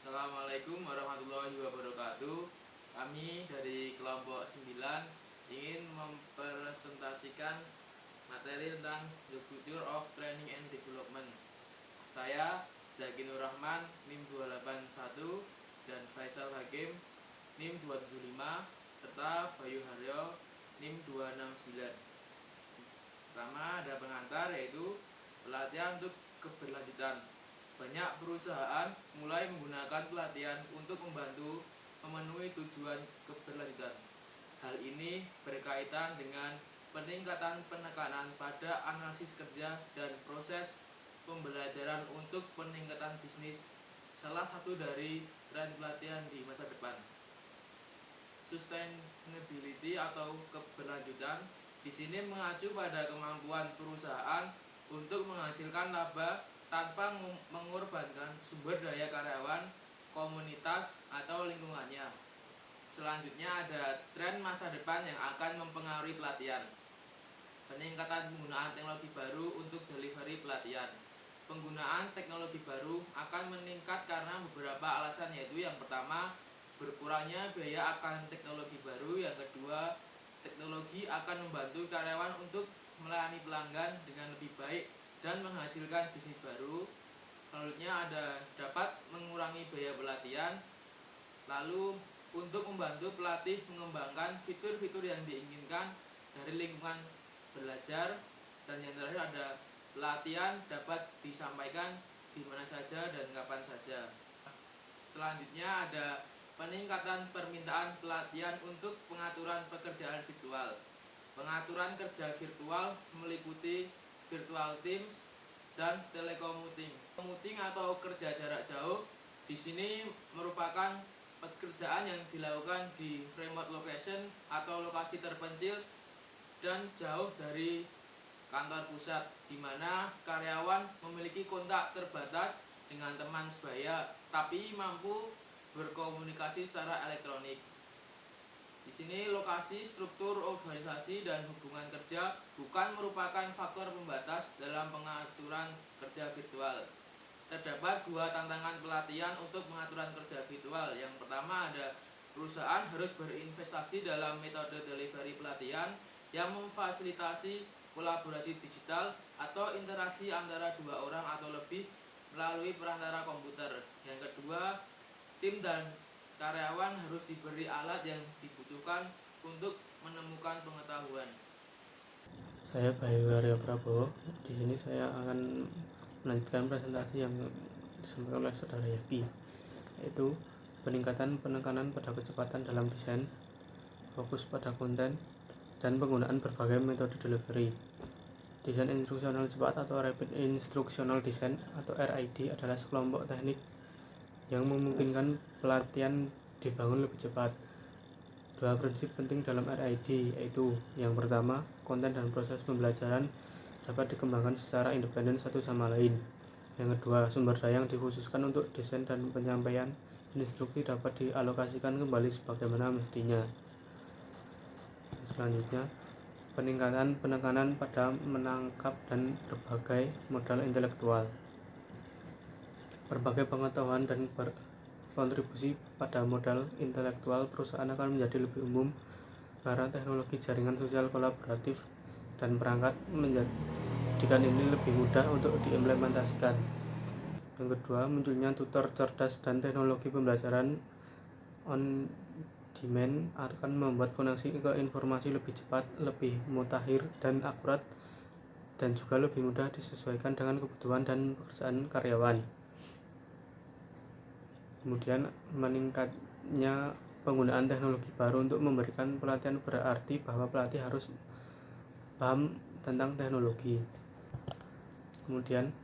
Assalamualaikum warahmatullahi wabarakatuh. Kami dari kelompok 9 ingin mempresentasikan materi tentang The Future of Training and Development. Saya Zakinur Rahman NIM 281 dan Faisal Hakim NIM 275 serta Bayu Haryo NIM 269. Pertama ada pengantar, yaitu pelatihan untuk keberlanjutan. Banyak perusahaan mulai menggunakan pelatihan untuk membantu memenuhi tujuan keberlanjutan. Hal ini berkaitan dengan peningkatan penekanan pada analisis kerja dan proses pembelajaran untuk peningkatan bisnis, salah satu dari tren pelatihan di masa depan. Sustainability atau keberlanjutan di sini mengacu pada kemampuan perusahaan untuk menghasilkan laba tanpa mengorbankan sumber daya karyawan, komunitas, atau lingkungannya. Selanjutnya ada tren masa depan yang akan mempengaruhi pelatihan. Peningkatan penggunaan teknologi baru untuk delivery pelatihan. Penggunaan teknologi baru akan meningkat karena beberapa alasan, yaitu yang pertama, berkurangnya biaya akan teknologi baru. Yang kedua, teknologi akan membantu karyawan untuk melayani pelanggan dengan lebih baik dan menghasilkan bisnis baru. Selanjutnya ada dapat mengurangi biaya pelatihan. Lalu untuk membantu pelatih mengembangkan fitur-fitur yang diinginkan dari lingkungan belajar. Dan yang terakhir ada pelatihan dapat disampaikan di mana saja dan kapan saja. Selanjutnya ada peningkatan permintaan pelatihan untuk pengaturan pekerjaan virtual. Pengaturan kerja virtual meliputi virtual teams dan telecommuting. Commuting atau kerja jarak jauh di sini merupakan pekerjaan yang dilakukan di remote location atau lokasi terpencil dan jauh dari kantor pusat, di mana karyawan memiliki kontak terbatas dengan teman sebaya tapi mampu berkomunikasi secara elektronik. Di sini lokasi, struktur organisasi, dan hubungan kerja bukan merupakan faktor pembatas dalam pengaturan kerja virtual. Terdapat dua tantangan pelatihan untuk pengaturan kerja virtual. Yang pertama ada perusahaan harus berinvestasi dalam metode delivery pelatihan yang memfasilitasi kolaborasi digital atau interaksi antara dua orang atau lebih melalui perantara komputer. Yang kedua, tim dan karyawan harus diberi alat yang dibutuhkan untuk menemukan pengetahuan. Saya Bayu Haryo Prabowo. Di sini saya akan melanjutkan presentasi yang disampaikan oleh Saudara Yaki, yaitu peningkatan penekanan pada kecepatan dalam desain, fokus pada konten, dan penggunaan berbagai metode delivery. Desain instruksional cepat atau Rapid Instructional Design atau RID adalah sekelompok teknik yang memungkinkan pelatihan dibangun lebih cepat. Dua prinsip penting dalam RID yaitu yang pertama, konten dan proses pembelajaran dapat dikembangkan secara independen satu sama lain. Yang kedua, sumber daya yang dikhususkan untuk desain dan penyampaian instruksi dapat dialokasikan kembali sebagaimana mestinya. Selanjutnya, peningkatan penekanan pada menangkap dan berbagai modal intelektual. Berbagai pengetahuan dan berkontribusi pada modal intelektual perusahaan akan menjadi lebih umum karena teknologi jaringan sosial kolaboratif dan perangkat menjadikan ini lebih mudah untuk diimplementasikan. Yang kedua, munculnya tutor cerdas dan teknologi pembelajaran on demand akan membuat koneksi ke informasi lebih cepat, lebih mutakhir dan akurat, dan juga lebih mudah disesuaikan dengan kebutuhan dan pekerjaan karyawan. Kemudian, meningkatnya penggunaan teknologi baru untuk memberikan pelatihan berarti bahwa pelatih harus paham tentang teknologi. Kemudian,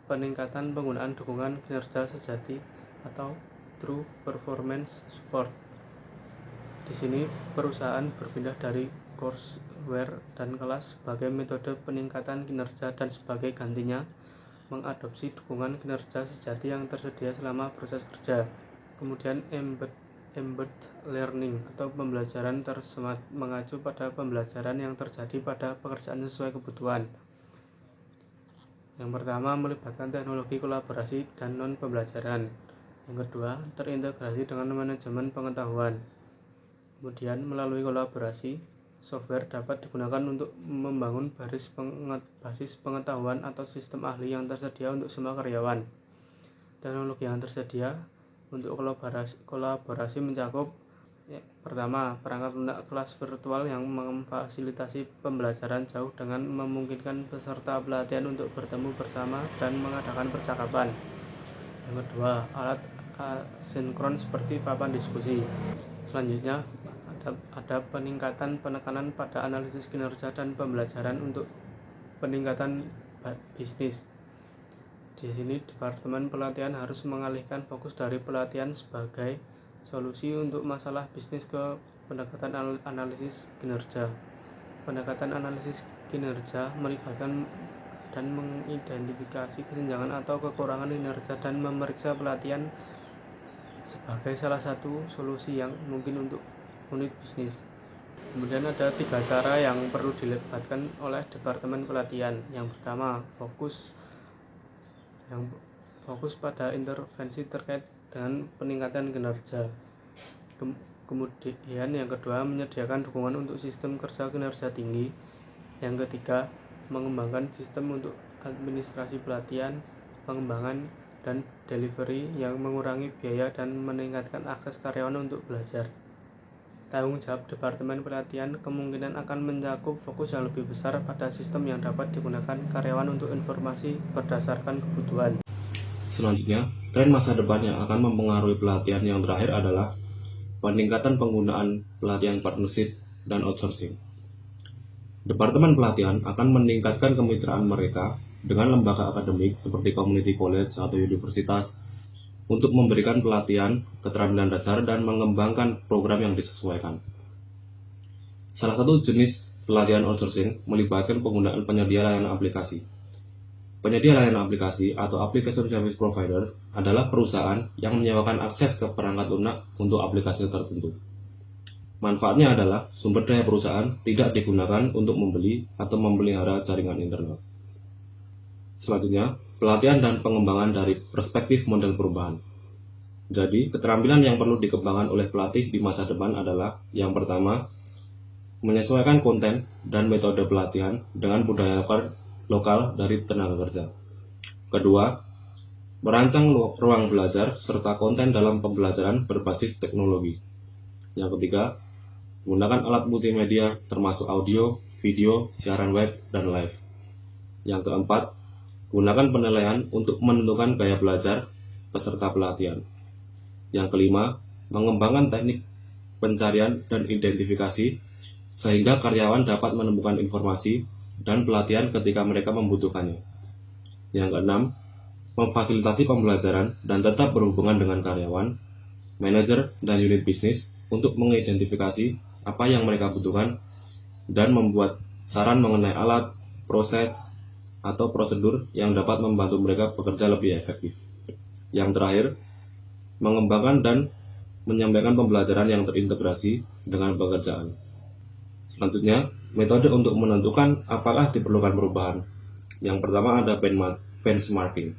peningkatan penggunaan dukungan kinerja sejati atau True Performance Support. Di sini perusahaan berpindah dari courseware dan kelas sebagai metode peningkatan kinerja dan sebagai gantinya mengadopsi dukungan kinerja sejati yang tersedia selama proses kerja. Kemudian embedded learning atau pembelajaran tersemat mengacu pada pembelajaran yang terjadi pada pekerjaan sesuai kebutuhan. Yang pertama, melibatkan teknologi kolaborasi dan non-pembelajaran. Yang kedua, terintegrasi dengan manajemen pengetahuan. Kemudian, melalui kolaborasi, software dapat digunakan untuk membangun basis pengetahuan atau sistem ahli yang tersedia untuk semua karyawan. Teknologi yang tersedia untuk kolaborasi mencakup pertama, perangkat lunak kelas virtual yang memfasilitasi pembelajaran jauh dengan memungkinkan peserta pelatihan untuk bertemu bersama dan mengadakan percakapan. Yang kedua, alat asinkron seperti papan diskusi. Selanjutnya, ada penekanan pada analisis kinerja dan pembelajaran untuk peningkatan bisnis. Di sini Departemen Pelatihan harus mengalihkan fokus dari pelatihan sebagai solusi untuk masalah bisnis ke pendekatan analisis kinerja. Pendekatan analisis kinerja melibatkan dan mengidentifikasi kesenjangan atau kekurangan kinerja dan memeriksa pelatihan sebagai salah satu solusi yang mungkin untuk unit bisnis. Kemudian ada 3 cara yang perlu dilibatkan oleh Departemen Pelatihan. Yang pertama, fokus pada intervensi terkait dengan peningkatan kinerja. Kemudian yang kedua, menyediakan dukungan untuk sistem kerja kinerja tinggi. Yang ketiga, mengembangkan sistem untuk administrasi pelatihan, pengembangan dan delivery yang mengurangi biaya dan meningkatkan akses karyawan untuk belajar. Tanggung jawab Departemen Pelatihan kemungkinan akan mencakup fokus yang lebih besar pada sistem yang dapat digunakan karyawan untuk informasi berdasarkan kebutuhan. Selanjutnya, tren masa depan yang akan mempengaruhi pelatihan yang terakhir adalah peningkatan penggunaan pelatihan partnership dan outsourcing. Departemen Pelatihan akan meningkatkan kemitraan mereka dengan lembaga akademik seperti community college atau universitas untuk memberikan pelatihan, keterampilan dasar, dan mengembangkan program yang disesuaikan. Salah satu jenis pelatihan outsourcing melibatkan penggunaan penyedia layanan aplikasi. Penyedia layanan aplikasi atau application service provider adalah perusahaan yang menyewakan akses ke perangkat lunak untuk aplikasi tertentu. Manfaatnya adalah sumber daya perusahaan tidak digunakan untuk membeli atau memelihara jaringan internet. Selanjutnya, pelatihan dan pengembangan dari perspektif model perubahan. Jadi, keterampilan yang perlu dikembangkan oleh pelatih di masa depan adalah yang pertama, menyesuaikan konten dan metode pelatihan dengan budaya lokal dari tenaga kerja. Kedua, merancang ruang belajar serta konten dalam pembelajaran berbasis teknologi. Yang ketiga, menggunakan alat multimedia termasuk audio, video, siaran web, dan live. Yang keempat, gunakan penilaian untuk menentukan gaya belajar peserta pelatihan. Yang kelima, mengembangkan teknik pencarian dan identifikasi sehingga karyawan dapat menemukan informasi dan pelatihan ketika mereka membutuhkannya. Yang keenam, memfasilitasi pembelajaran dan tetap berhubungan dengan karyawan, manajer, dan unit bisnis untuk mengidentifikasi apa yang mereka butuhkan dan membuat saran mengenai alat, proses, atau prosedur yang dapat membantu mereka bekerja lebih efektif. Yang terakhir, mengembangkan dan menyampaikan pembelajaran yang terintegrasi dengan pekerjaan. Selanjutnya, metode untuk menentukan apakah diperlukan perubahan. Yang pertama ada benchmarking.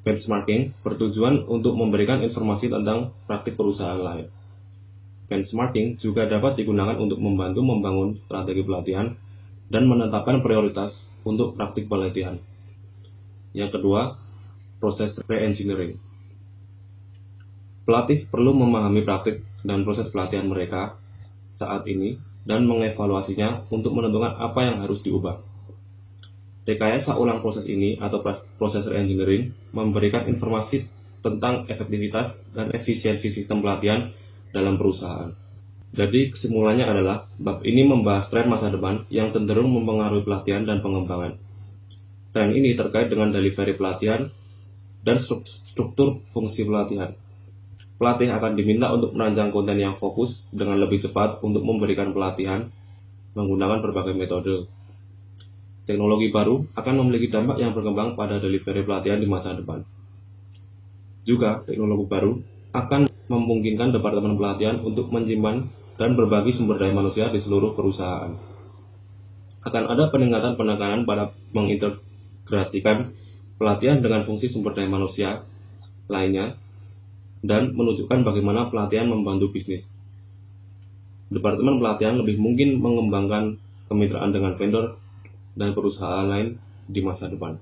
Benchmarking bertujuan untuk memberikan informasi tentang praktik perusahaan lain. Benchmarking juga dapat digunakan untuk membantu membangun strategi pelatihan dan menetapkan prioritas untuk praktik pelatihan. Yang kedua, proses re-engineering. Pelatih perlu memahami praktik dan proses pelatihan mereka saat ini dan mengevaluasinya untuk menentukan apa yang harus diubah. Rekayasa ulang proses ini atau proses re-engineering memberikan informasi tentang efektivitas dan efisiensi sistem pelatihan dalam perusahaan. Jadi kesimpulannya adalah bab ini membahas tren masa depan yang cenderung mempengaruhi pelatihan dan pengembangan. Tren ini terkait dengan delivery pelatihan dan struktur fungsi pelatihan. Pelatih akan diminta untuk merancang konten yang fokus dengan lebih cepat untuk memberikan pelatihan menggunakan berbagai metode. Teknologi baru akan memiliki dampak yang berkembang pada delivery pelatihan di masa depan. Juga, teknologi baru akan memungkinkan Departemen Pelatihan untuk menyimpan dan berbagi sumber daya manusia di seluruh perusahaan. Akan ada peningkatan penekanan pada mengintegrasikan pelatihan dengan fungsi sumber daya manusia lainnya, dan menunjukkan bagaimana pelatihan membantu bisnis. Departemen pelatihan lebih mungkin mengembangkan kemitraan dengan vendor dan perusahaan lain di masa depan.